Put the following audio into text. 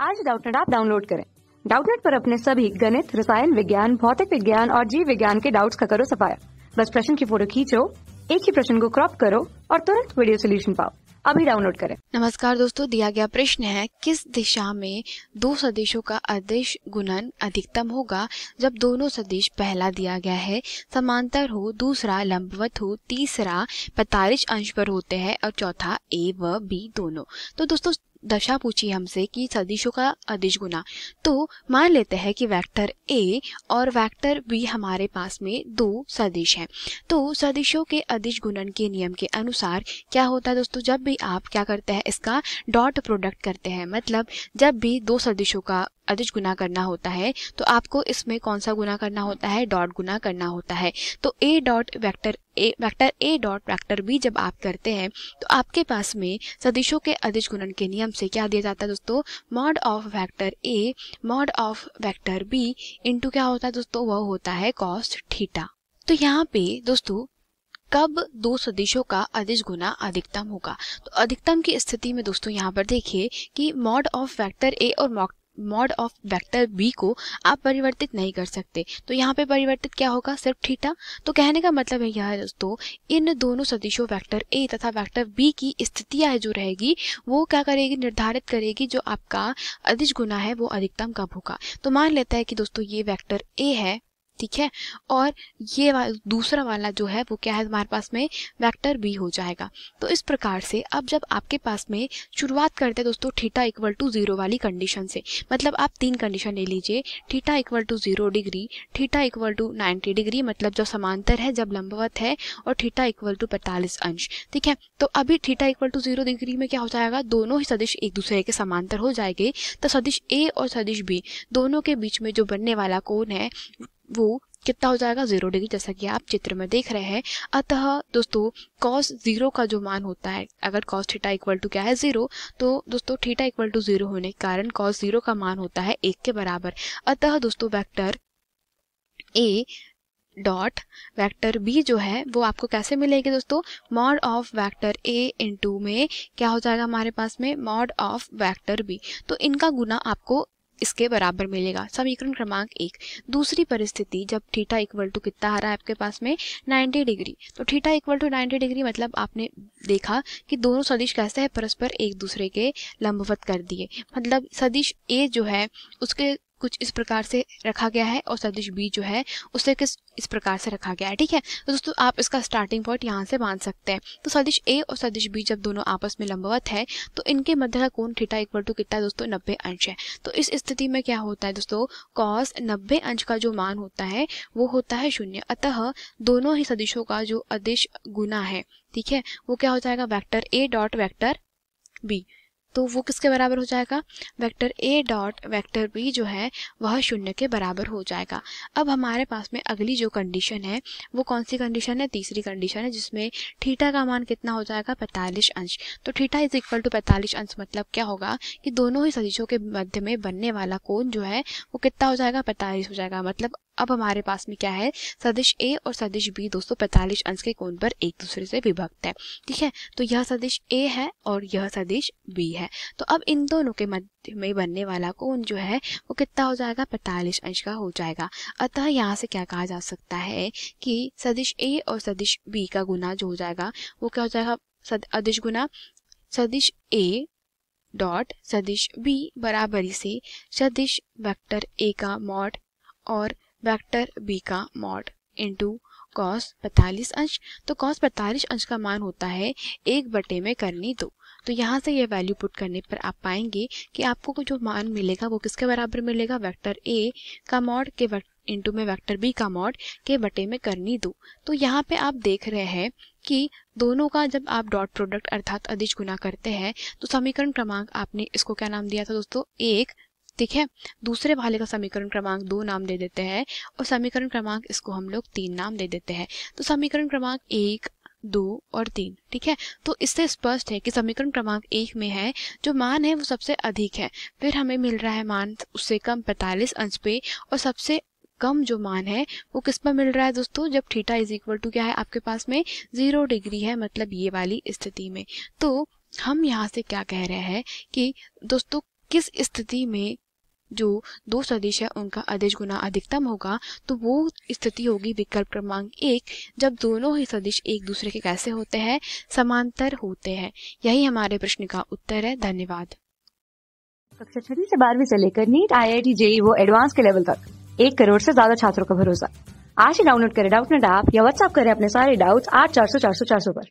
आज Doubtnut app download करें। Doubtnut पर अपने सभी गणित, रसायन विज्ञान, भौतिक विज्ञान और जीव विज्ञान के डाउट्स का करो सफाया। बस प्रश्न की फोटो खींचो, एक ही प्रश्न को क्रॉप करो और तुरंत वीडियो सोल्यूशन पाओ। अभी डाउनलोड करें। नमस्कार दोस्तों, दिया गया प्रश्न है, किस दिशा में दो सदिशों का अदिश गुणन अधिकतम होगा जब दोनों सदिश पहला दिया गया है समांतर हो, दूसरा लंबवत हो, तीसरा 45 अंश पर होते हैं और चौथा ए व बी दोनों। तो दोस्तों दशा पूछी हमसे कि सदिशों का अदिश गुना। तो मान लेते हैं कि वेक्टर ए और वेक्टर बी हमारे पास में दो सदिश हैं। तो सदिशों के अदिश गुणन के नियम के अनुसार क्या होता है दोस्तों, जब भी आप क्या करते हैं, इसका डॉट प्रोडक्ट करते हैं, मतलब जब भी दो सदिशों का अदिश गुना करना होता है तो आपको इसमें कौन सा गुना करना होता है, डॉट गुना करना होता है। तो A dot vector A dot vector B जब आप करते हैं तो आपके पास में सदिशों के अदिश गुणन के नियम से क्या दिया जाता है दोस्तों, mod of vector A mod of vector B into क्या होता है दोस्तों, वह होता है कॉस थीटा। तो यहाँ पे दोस्तों कब दो सदिशों का अदिश गुना अधिकतम होगा, तो अधिकतम की स्थिति में दोस्तों यहाँ पर देखिए कि मॉड ऑफ वेक्टर ए और मॉड ऑफ वेक्टर बी को आप परिवर्तित नहीं कर सकते। तो यहाँ पे परिवर्तित क्या होगा, सिर्फ थीटा। तो कहने का मतलब है यह है दोस्तों, इन दोनों सदिशों वेक्टर ए तथा वेक्टर बी की स्थितियां जो रहेगी वो क्या करेगी, निर्धारित करेगी जो आपका अदिश गुना है वो अधिकतम कब होगा। तो मान लेते हैं कि दोस्तों ये वेक्टर ए है, ठीक है, और ये दूसरा वाला जो है वो क्या है हमारे पास में, वेक्टर बी हो जाएगा। तो इस प्रकार से अब जब आपके पास में शुरुआत करते हैं दोस्तों थीटा इक्वल टू 0 वाली कंडीशन से, मतलब आप तीन कंडीशन ले लीजिए, theta equal to 0 degree, theta equal to 90 degree मतलब जब समांतर है, जब लंबवत है, और थीटा इक्वल टू 45 अंश, ठीक है। तो अभी थीटा इक्वल टू 0 डिग्री में क्या हो जाएगा, दोनों ही सदिश एक दूसरे के समांतर हो जाएंगे। तो सदिश ए और सदिश बी दोनों के बीच में जो बनने वाला कोण है वो कितना हो जाएगा, 0 डिग्री, जैसा कि आप चित्र में देख रहे हैं। अतः दोस्तों cos 0 का जो मान होता है, अगर cos थीटा इक्वल टू क्या है 0, तो दोस्तों थीटा इक्वल टू 0 होने के कारण cos 0 का मान होता है 1 के बराबर। अतः दोस्तों vector A dot vector B जो है वो आपको कैसे मिलेगी दोस्तों, mod of vector A into में क्या हो जाएगा हमारे पास में, मॉड ऑफ वेक्टर बी। तो इनका गुना आपको इसके बराबर मिलेगा। समीकरण क्रमांक 1। दूसरी परिस्थिति जब थीटा इक्वल टू कितना आ रहा है आपके पास में, 90 डिग्री। तो थीटा इक्वल टू 90 डिग्री मतलब आपने देखा कि दोनों सदिश कैसे है, परस्पर एक दूसरे के लंबवत कर दिए। मतलब सदिश ए जो है उसके कुछ इस प्रकार से रखा गया है और सदिश बी जो है उसे किस इस प्रकार से रखा गया है, ठीक है। तो दोस्तों आप इसका स्टार्टिंग पॉइंट यहाँ से मान सकते हैं। तो सदिश ए और सदिश बी जब दोनों आपस में लंबवत है तो इनके मध्य का कोण थीटा इक्वल टू कितना है दोस्तों, 90 अंश है। तो इस स्थिति में क्या होता है दोस्तों, कॉस 90 अंश का जो मान होता है वो होता है 0। अतः दोनों ही सदिशों का जो अदिश गुना है, ठीक है, वो क्या हो जाएगा, vector A dot vector B. तो वो किसके बराबर हो जाएगा, vector A dot vector B जो है वह 0 के बराबर हो जाएगा। अब हमारे पास में अगली जो कंडीशन है वो कौन सी कंडीशन है, तीसरी कंडीशन है, जिसमें थीटा का मान कितना हो जाएगा, 45 अंश। तो थीटा इज इक्वल टू 45 अंश मतलब क्या होगा कि दोनों ही सदिशों के मध्य में बनने वाला कोण जो है वो कितना हो जाएगा, 45 हो जाएगा। मतलब अब हमारे पास में क्या है, सदिश ए और सदिश बी दोस्तों 45 अंश के कोण पर एक दूसरे से विभक्त है, ठीक है। तो यह सदिश ए है और यह सदिश बी है। तो अब इन दोनों के मध्य में बनने वाला कोण जो है वो कितना हो जाएगा, 45 अंश का हो जाएगा। अतः यहाँ से क्या कहा जा सकता है कि सदिश ए और सदिश बी का गुना जो हो जाएगा वो क्या हो जाएगा, अदिश गुना सदिश ए डॉट सदिश बी बराबरी से सदिश वेक्टर ए का मॉड और वेक्टर बी का मॉड इंटू कॉस 45 अंश। तो कॉस 45 अंश का मान होता है 1/2। तो यहाँ से ये वैल्यू पुट करने पर आप पाएंगे कि आपको जो मान मिलेगा वो किसके बराबर मिलेगा, वेक्टर ए का मॉड के इंटू में वेक्टर बी का मॉड के बटे में करनी 2। तो यहाँ पे आप देख रहे हैं कि दोनों का जब आप डॉट प्रोडक्ट अर्थात अदिश गुना करते हैं तो समीकरण क्रमांक आपने इसको क्या नाम दिया था दोस्तों, 1, ठीक है। दूसरे वाले का समीकरण क्रमांक 2 नाम दे देते हैं और समीकरण क्रमांक इसको हम लोग 3 नाम दे देते हैं। तो समीकरण क्रमांक 1, 2 और 3, ठीक है। तो इससे स्पष्ट है कि समीकरण क्रमांक 1 में है जो मान है वो सबसे अधिक है, फिर हमें मिल रहा है मान उससे कम 45 अंश पे, और सबसे कम जो मान है वो किस पर मिल रहा है दोस्तों, जब थीटा इज इक्वल टू क्या है आपके पास में 0 डिग्री है, मतलब ये वाली स्थिति में। तो हम यहाँ से क्या कह रहे हैं कि दोस्तों किस स्थिति में जो दो सदिश है उनका अदिश गुना अधिकतम होगा, तो वो स्थिति होगी विकल्प क्रमांक 1, जब दोनों ही सदिश एक दूसरे के कैसे होते हैं, समांतर होते हैं। यही हमारे प्रश्न का उत्तर है। धन्यवाद। कक्षा 6वीं से 12वीं से लेकर नीट, IIT, JEE वो एडवांस के लेवल तक 1 करोड़ से ज्यादा छात्रों का भरोसा। आज ही डाउनलोड करें डाउटनेट ऐप या व्हाट्सएप करें अपने सारे डाउट्स 8400 400 400 पर।